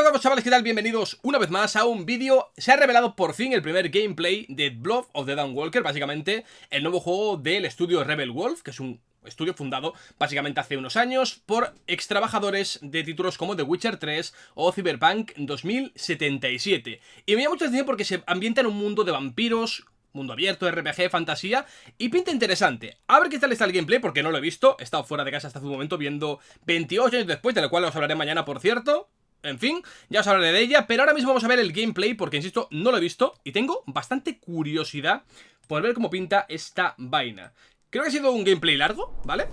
nuevos chavales, ¿qué tal? Bienvenidos una vez más a un vídeo. Se ha revelado por fin el primer gameplay de Blood of the Dawnwalker, básicamente el nuevo juego del estudio Rebel Wolf, que es un estudio fundado básicamente hace unos años por ex trabajadores de títulos como The Witcher 3 o Cyberpunk 2077. Y me llama mucha atención porque se ambienta en un mundo de vampiros, mundo abierto, RPG, fantasía, y pinta interesante. A ver qué tal está el gameplay, porque no lo he visto. He estado fuera de casa hasta hace un momento viendo 28 años después, de lo cual os hablaré mañana, por cierto. En fin, ya os hablaré de ella, pero ahora mismo vamos a ver el gameplay, porque insisto, no lo he visto y tengo bastante curiosidad por ver cómo pinta esta vaina. Creo que ha sido un gameplay largo, ¿vale?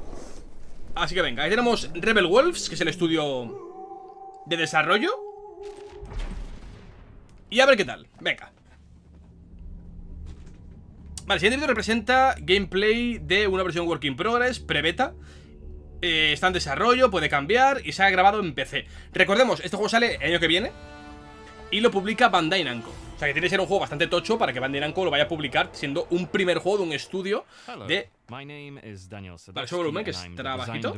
Así que venga, ahí tenemos Rebel Wolves, que es el estudio de desarrollo. Y a ver qué tal, venga. Vale, el siguiente vídeo representa gameplay de una versión work in progress, pre-beta. Está en desarrollo, puede cambiar y se ha grabado en PC. Recordemos, este juego sale el año que viene y lo publica Bandai Namco. O sea que tiene que ser un juego bastante tocho para que Bandai Namco lo vaya a publicar, siendo un primer juego de un estudio de... Vale, su volumen, que estará bajito.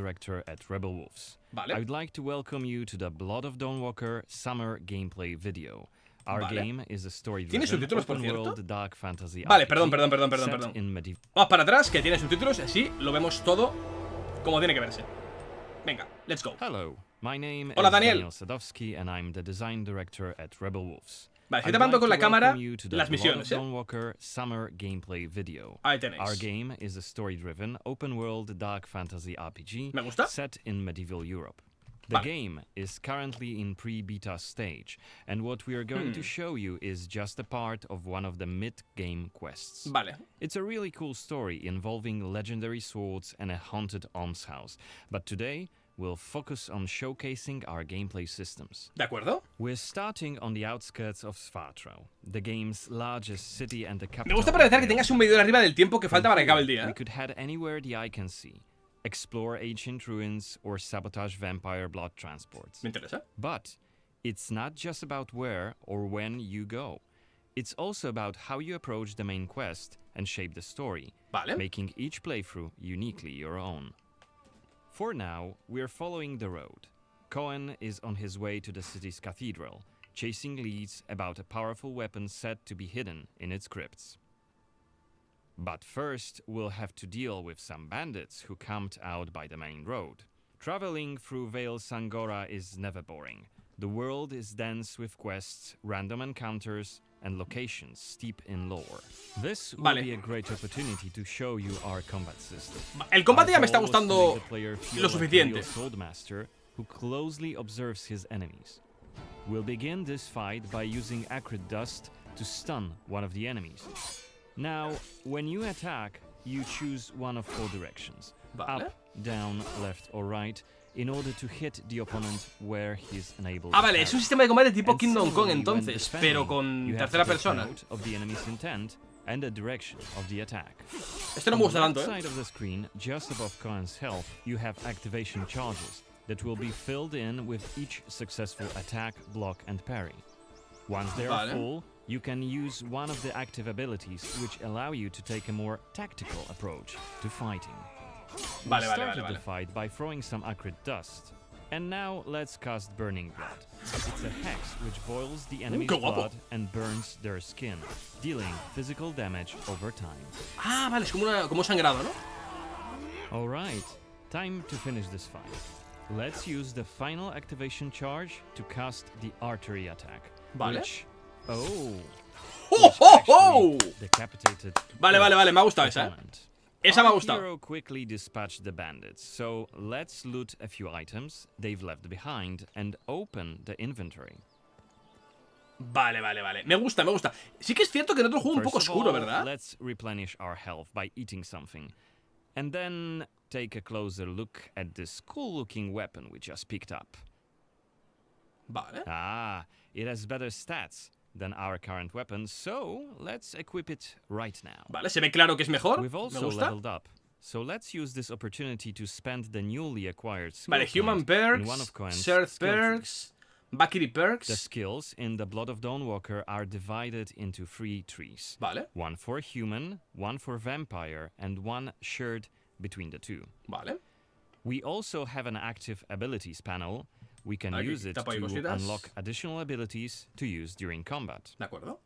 Vale. I would like to welcome you to the Blood of Dawnwalker Summer Gameplay Video. Our game is a ¿Tiene subtítulos, por cierto? world dark fantasy Vale, RPG perdón. set in medieval. Vamos para atrás, que tiene subtítulos, así lo vemos todo como tiene que verse. Venga, let's go. Hello, my name Hola, is Daniel. Daniel Sadowski and I'm the design director at Rebel Wolves. Vale, estoy I'd tapando like con to la cámara welcome you to the las Blood misiones, of Dawnwalker Summer Gameplay Video. Ahí tenéis. Our game is a story-driven, open-world dark fantasy RPG Me gusta. set in medieval Europe. The Vale. game is currently in pre-beta stage, and what we are going to show you is just a part of one of the mid-game quests. Vale. It's a really cool story involving legendary swords and a haunted almshouse, but today we'll focus on showcasing our gameplay systems. ¿De acuerdo? We're starting on the outskirts of Svartrau, the game's largest city and the capital. Me gusta parecer que tengas un medidor arriba del tiempo que falta para que acabe el día, We could head anywhere the eye can see, explore ancient ruins, or sabotage vampire blood transports. Me interesa. But it's not just about where or when you go. It's also about how you approach the main quest and shape the story, Vale. making each playthrough uniquely your own. For now, we're following the road. Cohen is on his way to the city's cathedral, chasing leads about a powerful weapon said to be hidden in its crypts. But first, we'll have to deal with some bandits who camped out by the main road. Traveling through Vale Sangora is never boring. The world is dense with quests, random encounters, and locations steep in lore. This will be a great opportunity to show you our combat system. El combate ya me está Our goal is to gustando make the player feel lo like a suficiente. real swordmaster who closely observes his enemies. We'll begin this fight by using acrid dust to stun one of the enemies. Now, when you attack, you choose one of four directions. Vale. Up, down, left or right, in order to hit the opponent where he's unable Ah, to vale, es un parry. sistema de combate tipo And Kingdom Come similarly, when entonces, defending, pero con you have tercera to take persona. note of the enemy's intent and the direction of the attack. Esto no me On gusta the tanto, left side of the screen, just above Cohen's health, you have activation charges that will be filled in with each successful attack, block and parry. Once they are Vale. full, you can use one of the active abilities which allow you to take a more tactical approach to fighting. We started the fight by throwing some acrid dust. And now let's cast Burning Blood. It's a hex which boils the enemy's qué guapo. blood and burns their skin, dealing physical damage over time. Ah, vale, es como un sangrado, ¿no? Alright, time to finish this fight. Let's use the final activation charge to cast the artery attack. Vale. Which, ¡Oh, which oh, oh! actually decapitated Vale, me ha gustado esa, opponent. Esa me ha Our gustado. hero quickly dispatched the bandits, so let's loot a few items they've left behind and open the inventory. Vale. Me gusta. Sí que es cierto que en otro juego un poco First of oscuro, all, ¿verdad? Let's replenish our health by eating something. And then take a closer look at this cool-looking weapon we just picked up. Vale. Ah, it has better stats than our current weapon, so let's equip it right now. Vale, se ve claro que es mejor. We've Me also gusta. leveled up, so let's use this opportunity to spend the newly acquired skill Vale, human point in perks, one of Cohen's Surf skill trees. perks, Valkyrie The perks. skills in the Blood of Dawnwalker are divided into 3 trees. Vale, One for human, one for vampire, and one shared between the two. vale. We also have an active abilities panel we can Aquí, use it tapo ahí to cositas. unlock additional abilities to use during combat. De acuerdo.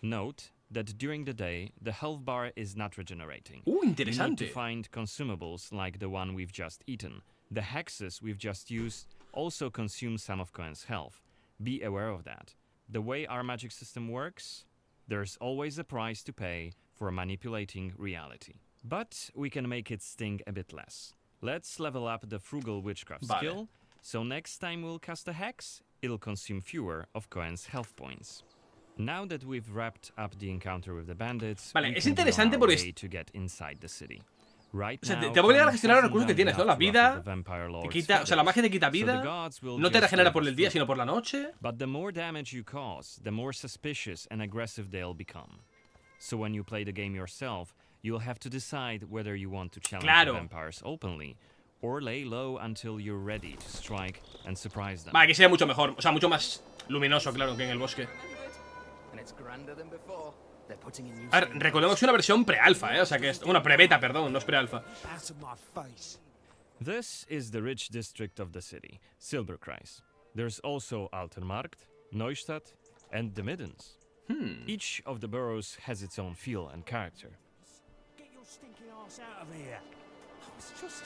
Note that during the day, the health bar is not regenerating. You need to Interesante. find consumables like the one we've just eaten. The hexes we've just used also consume some of Cohen's health. Be aware of that. The way our magic system works, there's always a price to pay for manipulating reality. But we can make it sting a bit less. Let's level up the frugal witchcraft skill, so next time we'll cast a hex, it'll consume fewer of Cohen's health points. Now that we've wrapped up the encounter with the bandits, Vale, we es can be on interesante our porque way to get inside the city. Right O sea, now, te va a obligar a Cohen gestionar los hasn't recursos que done tienes, ¿no? enough La to vida, ruffle the vampire te lord's quita, o sea, la magia te quita feathers, so vida, the gods will no te just regenera leave por us el día, free. sino por la noche. But the more damage you cause, the more suspicious and aggressive they'll become. So when you play the game yourself, you'll have to decide whether you want to challenge the vampires openly, or lay low until you're ready to strike and surprise them. Vale, que sea mucho mejor, o sea, mucho más luminoso, claro, que en el bosque. A ver, recordemos que es una versión pre-alfa, o sea que es... Bueno, pre-beta, perdón, no es pre-alfa. This is the rich district of the city, Silberkreis. There's also Altenmarkt, Neustadt, and the Middens. Each of the boroughs has its own feel and character. Get your stinking ass out of here. I was just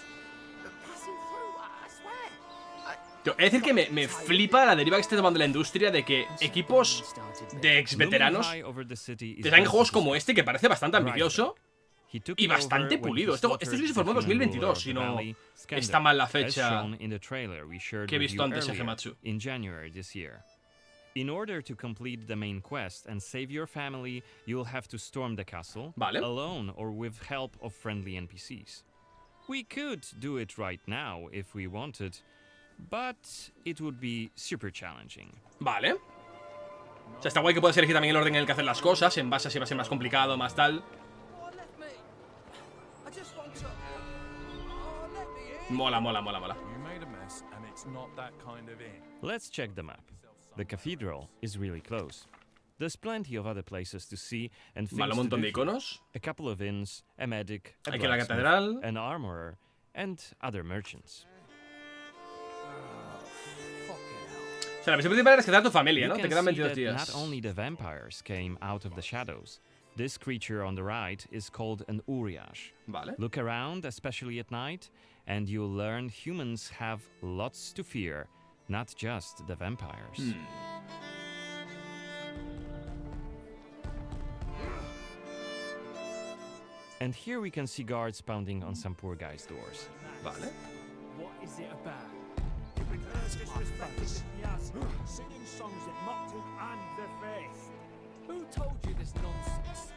passing through, I swear. Tío, es decir que me flipa la deriva que está tomando la industria de que equipos de ex veteranos te dan juegos como este, que parece bastante ambicioso y bastante pulido. Este se formó en 2022, si no está mal la fecha que he visto antes en Gematsu. In order to complete the main quest and save your family, you'll have to storm the castle, alone or with help of friendly NPCs. We could do it right now if we wanted, but it would be super challenging. Vale. O sea, está guay que puedes elegir también el orden en el que hacer las cosas, en base a si va a ser más complicado, más tal. Mola, mola, mola, mola. Let's check the map. The cathedral is really close. There's plenty of other places to see and things Vale, un to montón do de here. iconos. A couple of inns, a medic, a Aquí la blacksmith, catedral. an armorer, and other merchants. O sea, la misión principal es rescatar a tu familia, You ¿no? Te can quedan see 22 that días. not only the vampires came out of the shadows. This creature on the right is called an Uriash. Vale. Look around, especially at night, and you'll learn humans have lots to fear, not just the vampires. And here we can see guards pounding on some poor guy's doors. Vale. What is it about? You've been disrespecting Mias, singing songs that mocked him and the faith. Who told you this nonsense?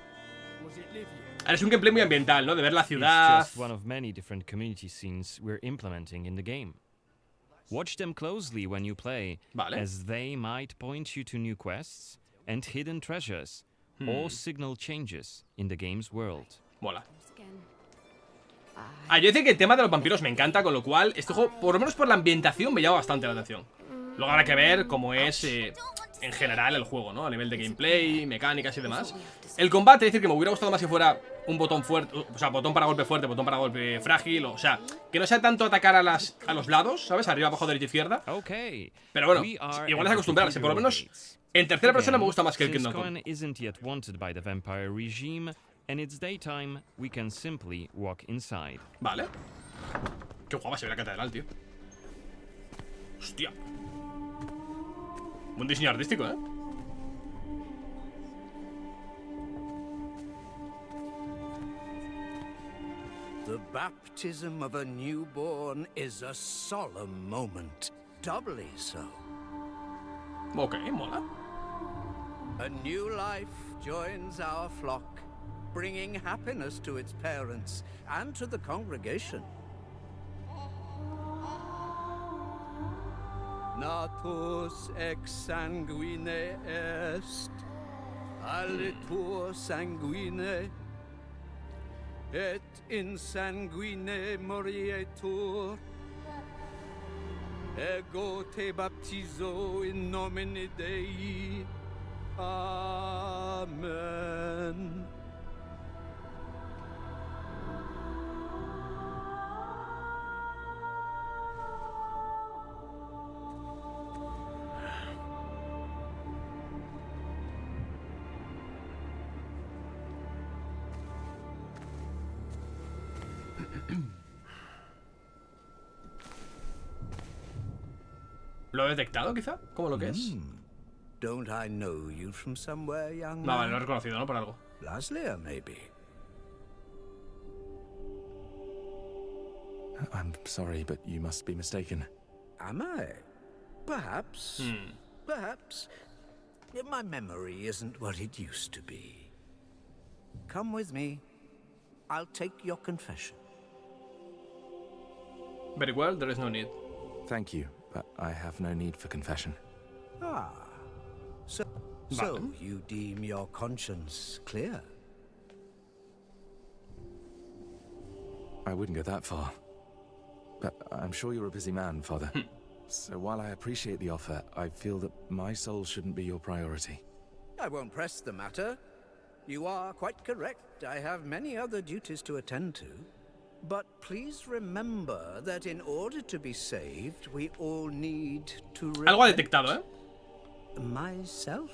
Was it Livia? Ahora es un gameplay muy ambiental, ¿no? De ver la It's ciudad. just one of many different community scenes we're implementing in the game. Watch them closely when you play, Vale. as they might point you to new quests and hidden treasures, or signal changes in the game's world. Mola. Ah, yo decía que el tema de los vampiros me encanta, con lo cual este juego, por lo menos por la ambientación, me llama bastante la atención. Luego habrá que ver cómo es en general el juego, ¿no? A nivel de gameplay, mecánicas y demás. El combate, es decir, que me hubiera gustado más si fuera un botón fuerte, o sea, botón para golpe fuerte, botón para golpe frágil, o sea, que no sea tanto atacar a los lados, ¿sabes? Arriba, abajo, derecha, izquierda. Okay. Pero bueno, We are igual at es the acostumbrarse, por lo Cathedral menos gates. en tercera persona me Again, gusta más que el since Kingdom Come. Cohen isn't yet wanted by the vampire regime, and it's daytime, we can simply walk inside. Vale. Qué guapa se ve la catedral, tío. Hostia. Buen diseño artístico, ¿eh? The baptism of a newborn is a solemn moment, doubly so. Ok, mola. A new life joins our flock, bringing happiness to its parents and to the congregation. Natus ex sanguine est, alitur sanguine, et in sanguine morietur. Ego te baptizo in nomine Dei. Amen. ¿Lo he detectado, quizá? ¿Cómo lo que es? Don't I know you from somewhere, young No, vale, man? lo he reconocido, ¿no? Por algo. Laslia, maybe. I'm sorry, but you must be mistaken. Am I? Perhaps. Perhaps. My memory isn't what it used to be. Come with me. I'll take your confession. Very well, there is no need. Thank you, but I have no need for confession. Ah. So you deem your conscience clear? I wouldn't go that far. But I'm sure you're a busy man, Father. So while I appreciate the offer, I feel that my soul shouldn't be your priority. I won't press the matter. You are quite correct. I have many other duties to attend to. But please remember that in order to be saved, we all need to Algo ha repent. detectado, ¿eh? Myself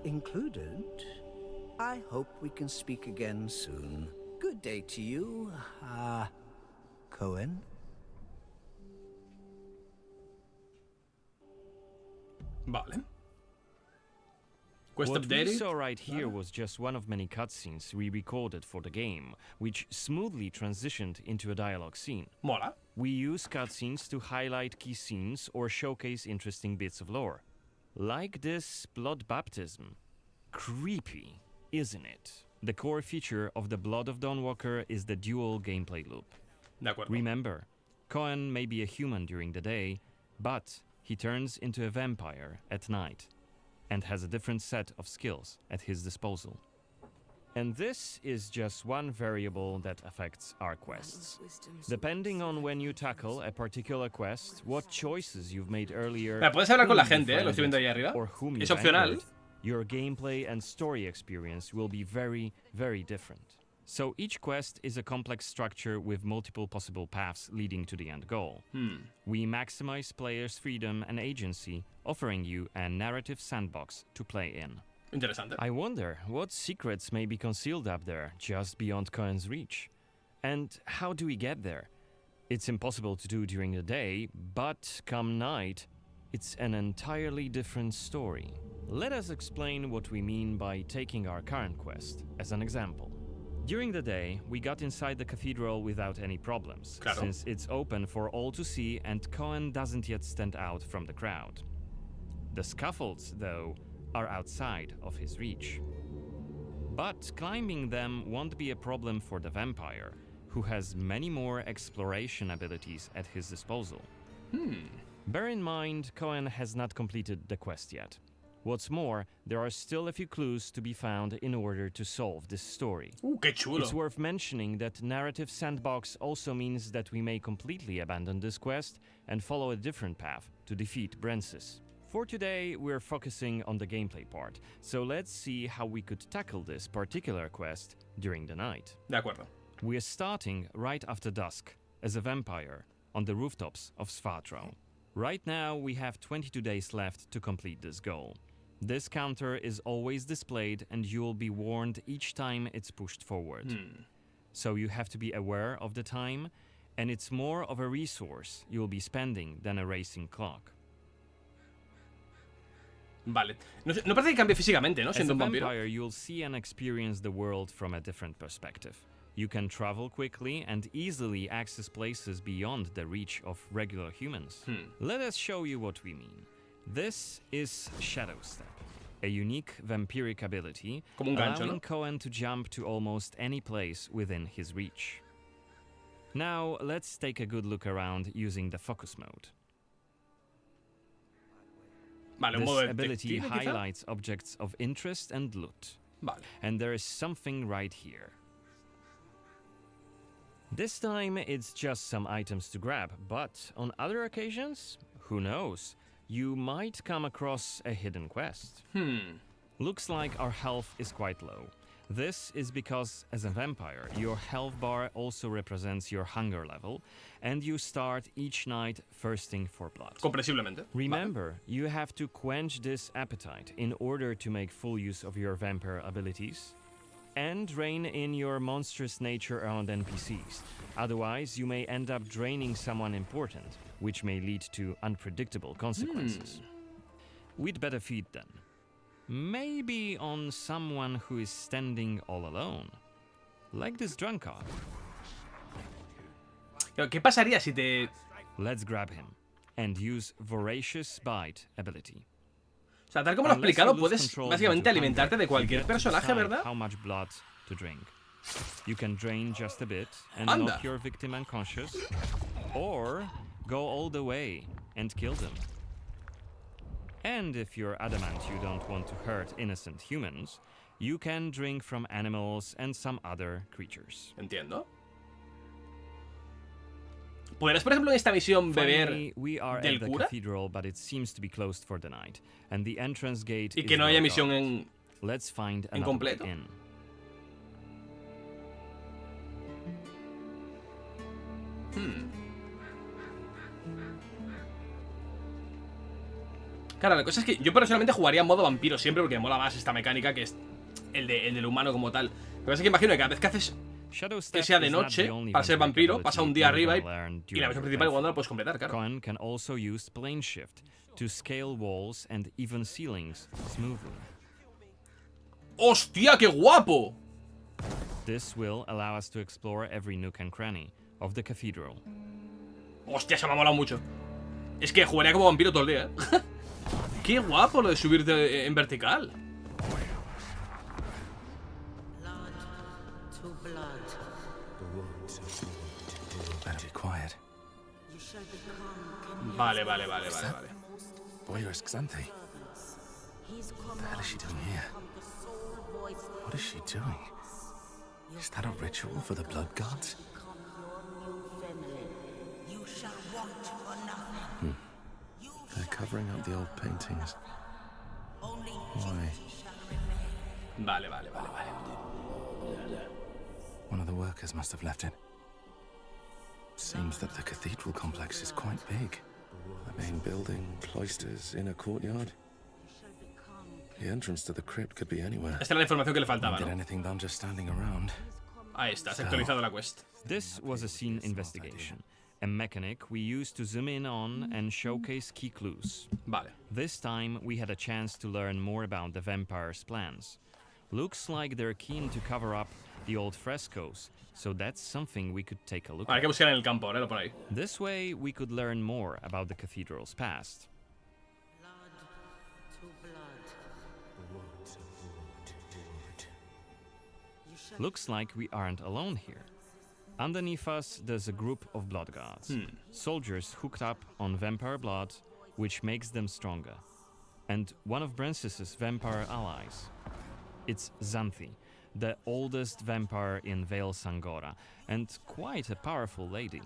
included. I hope we can speak again soon. Good day to you, Cohen. Vale. Quest What we updated. saw right here was just one of many cutscenes we recorded for the game, which smoothly transitioned into a dialogue scene. Mola. We use cutscenes to highlight key scenes or showcase interesting bits of lore. Like this blood baptism. Creepy, isn't it? The core feature of the Blood of Dawnwalker is the dual gameplay loop. De acuerdo. Remember, Cohen may be a human during the day, but he turns into a vampire at night and has a different set of skills at his disposal. And this is just one variable that affects our quests. Depending on when you tackle a particular quest, what choices you've made earlier, Mira, puedes hablar con la whom you gente, lo estoy viendo ahí friended, arriba. or whom Es you've opcional. angered, your gameplay and story experience will be very, very different. So each quest is a complex structure with multiple possible paths leading to the end goal. We maximize players' freedom and agency, offering you a narrative sandbox to play in. Interesante. I wonder what secrets may be concealed up there, just beyond Cohen's reach. And how do we get there? It's impossible to do during the day, but come night, it's an entirely different story. Let us explain what we mean by taking our current quest as an example. During the day, we got inside the cathedral without any problems, Claro. since it's open for all to see and Cohen doesn't yet stand out from the crowd. The scaffolds, though, are outside of his reach. But climbing them won't be a problem for the vampire, who has many more exploration abilities at his disposal. Bear in mind, Cohen has not completed the quest yet. What's more, there are still a few clues to be found in order to solve this story. Qué chulo. It's worth mentioning that narrative sandbox also means that we may completely abandon this quest and follow a different path to defeat Brensis. For today, we're focusing on the gameplay part, so let's see how we could tackle this particular quest during the night. De acuerdo. We're starting right after dusk, as a vampire, on the rooftops of Svartrau. Right now, we have 22 days left to complete this goal. This counter is always displayed and you'll be warned each time it's pushed forward. So you have to be aware of the time, and it's more of a resource you'll be spending than a racing clock. Vale. No parece que cambie físicamente, ¿no? As Siendo a un vampiro. vampire, you'll see and experience the world from a different perspective. You can travel quickly and easily access places beyond the reach of regular humans. Let us show you what we mean. This is Shadow Step, a unique vampiric ability Como un gancho, allowing ¿no? Cohen to jump to almost any place within his reach. Now, let's take a good look around using the focus mode. Vale, un This modo ability detective, quizá. highlights objects of interest and loot. Vale. And there is something right here. This time it's just some items to grab, but on other occasions, who knows, you might come across a hidden quest. Looks like our health is quite low. This is because, as a vampire, your health bar also represents your hunger level, and you start each night thirsting for blood. Comprensiblemente. Remember, you have to quench this appetite in order to make full use of your vampire abilities. And rein in your monstrous nature around NPCs. Otherwise, you may end up draining someone important, which may lead to unpredictable consequences. We'd better feed them. Maybe on someone who is standing all alone. Like this drunkard. ¿Qué pasaría si te... Let's grab him and use Voracious Bite ability. O sea, tal como lo he explicado, puedes básicamente alimentarte de cualquier personaje, ¿verdad? How much blood to drink. You can drain just a bit and knock your victim unconscious, or go all the way and kill them. And if you're adamant you don't want to hurt innocent humans, you can drink from animals and some other creatures. Entiendo. ¿Podrás, por ejemplo, en esta misión beber del cura? Cathedral, but it seems to be closed for the night, and the entrance gate Y que no haya misión en completo. Claro, la cosa es que yo personalmente jugaría en modo vampiro siempre porque me mola más esta mecánica que es el del humano como tal. Lo que pasa es que imagino que cada vez que haces que sea de noche, para ser vampiro, pasa un día arriba y la misión principal igual no la puedes completar, claro. Cohen can also use plane shift to scale walls and even ceilings smoothly. ¡Hostia, qué guapo! This will allow us to explore every nook and cranny of the cathedral. Hostia, se me ha molado mucho. Es que jugaría como vampiro todo el día, ¿eh? Qué guapo lo de subirte en vertical. Vale. Where's Xanthe? What the hell is she doing here? What is she doing? Is that a ritual for the blood gods? They're covering up the old paintings. Why? Vale. One of the workers must have left it. Seems that the cathedral complex is quite big. The main building, cloisters, inner courtyard. The entrance to the crypt could be anywhere. Esta era la información que le faltaba, Get ¿no? anything done just standing around. Ahí está, se ha actualizado la quest. This was a scene investigation, a mechanic we used to zoom in on and showcase key clues. Vale. This time we had a chance to learn more about the vampire's plans. Looks like they're keen to cover up the old frescoes, so that's something we could take a look Hay at. que buscar en el campo, ahora por ahí. This way we could learn more about the cathedral's past. Looks like we aren't alone here. Underneath us, there's a group of blood guards. Soldiers hooked up on vampire blood, which makes them stronger. And one of Brances's vampire allies. It's Xanthe, the oldest vampire in Vale Sangora, and quite a powerful lady.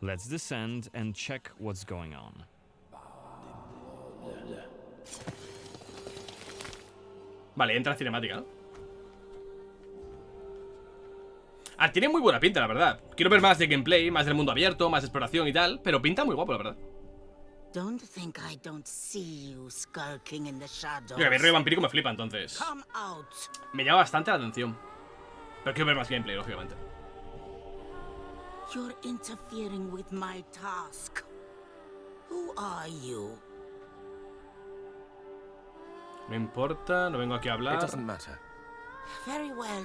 Let's descend and check what's going on. Vale, entra cinemática, ¿no? Tiene muy buena pinta, la verdad. Quiero ver más de gameplay, más del mundo abierto, más de exploración y tal, pero pinta muy guapo, la verdad. Don't think I don't see you skulking in the shadows. Yo, que mi rollo vampírico me flipa, entonces Come out. me llama bastante la atención. Pero quiero ver más gameplay, lógicamente. You're interfering with my task. Who are you? No importa, no vengo aquí a It hablar. doesn't matter. Very well.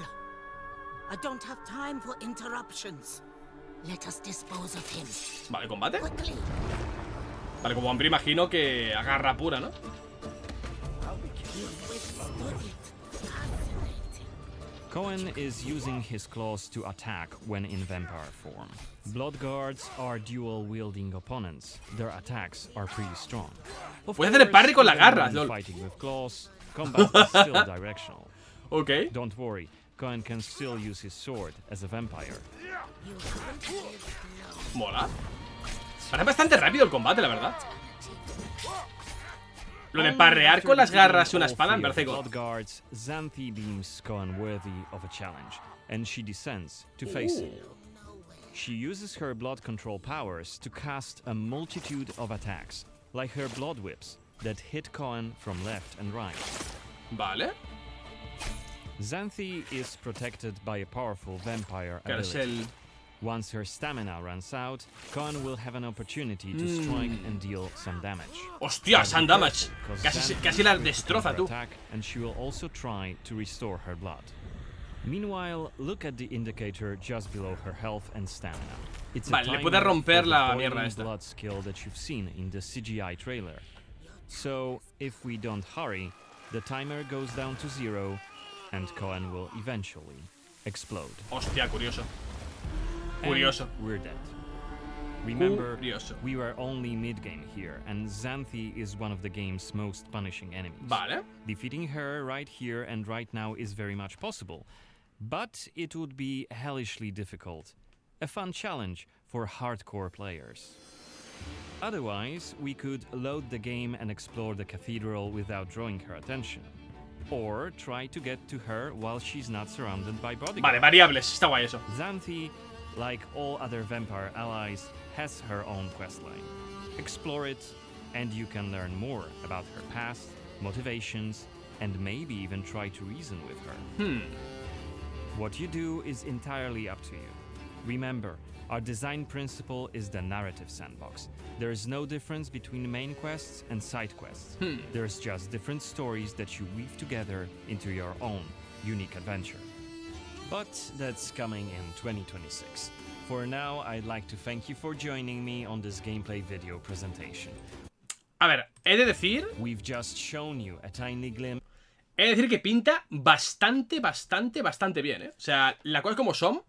I don't have time for interruptions. Let us dispose of him. Vale, combate. Quickly. Vale, como vampiro imagino que agarra pura, ¿no? You've withstood it. Fascinating. Cohen is using his claws to attack when in vampire form. Blood guards are dual-wielding opponents. Their attacks are pretty strong. Of Puede hacer el parry con la even garra, when lol. fighting with claws, combat is still directional. Ok. Don't worry, Cohen can still use his sword as a vampire. You haven't lived long. Mola. Parece bastante rápido el combate, la verdad. Lo de parrear con las garras y una espada me parece Blood guards, Xanthe deems Cohen worthy of a challenge, and she descends to face him. She uses her blood control powers to cast a multitude of attacks, like her blood whips, that hit Cohen from left and right. Vale. Xanthi is protected by a powerful vampire Claro, es ability. el... Once her stamina runs out, Cohen will have an opportunity to strike and deal some damage. ¡Hostia, But Sun be damage! careful, 'cause Xanthi Casi la will destroza, tú. counterattack, and she will also try to restore her blood. Meanwhile, look at the indicator just below her health and stamina. It's a Vale, le timer puede romper for the la boiling mierda esta. blood skill that you've seen in the CGI trailer. So, if we don't hurry, the timer goes down to 0, and Cohen will eventually explode. Hostia, curioso. And Curioso. we're dead. Remember, Curioso. we were only mid-game here, and Xanthi is one of the game's most punishing enemies. Vale. Defeating her right here and right now is very much possible, but it would be hellishly difficult. A fun challenge for hardcore players. Otherwise, we could load the game and explore the cathedral without drawing her attention. Or try to get to her while she's not surrounded by bodyguards. Vale, variables. Está guay eso. Xanthi, like all other vampire allies, has her own questline. Explore it, and you can learn more about her past, motivations, and maybe even try to reason with her. What you do is entirely up to you. Remember, our design principle is the narrative sandbox. There is no difference between main quests and side quests. There's just different stories that you weave together into your own unique adventure. But that's coming in 2026. For now, I'd like to thank you for joining me on this gameplay video presentation. A ver, he de decir... We've just shown you a tiny glimpse. He de decir que pinta bastante bien, ¿eh? O sea, las cosas como son...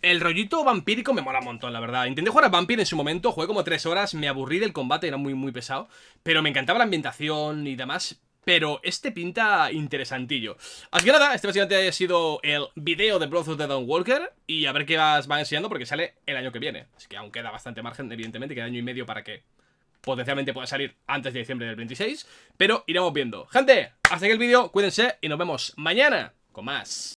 El rollito vampírico me mola un montón, la verdad. Intenté jugar a Vampire en su momento, jugué como 3 horas, me aburrí del combate, era muy pesado. Pero me encantaba la ambientación y demás. Pero este pinta interesantillo. Así que nada, este básicamente ha sido el video de Blood of the Dawnwalker. Y a ver qué os van enseñando porque sale el año que viene. Así que aún queda bastante margen, evidentemente, queda año y medio para que potencialmente pueda salir antes de diciembre del 26. Pero iremos viendo. Gente, hasta aquí el vídeo, cuídense y nos vemos mañana con más.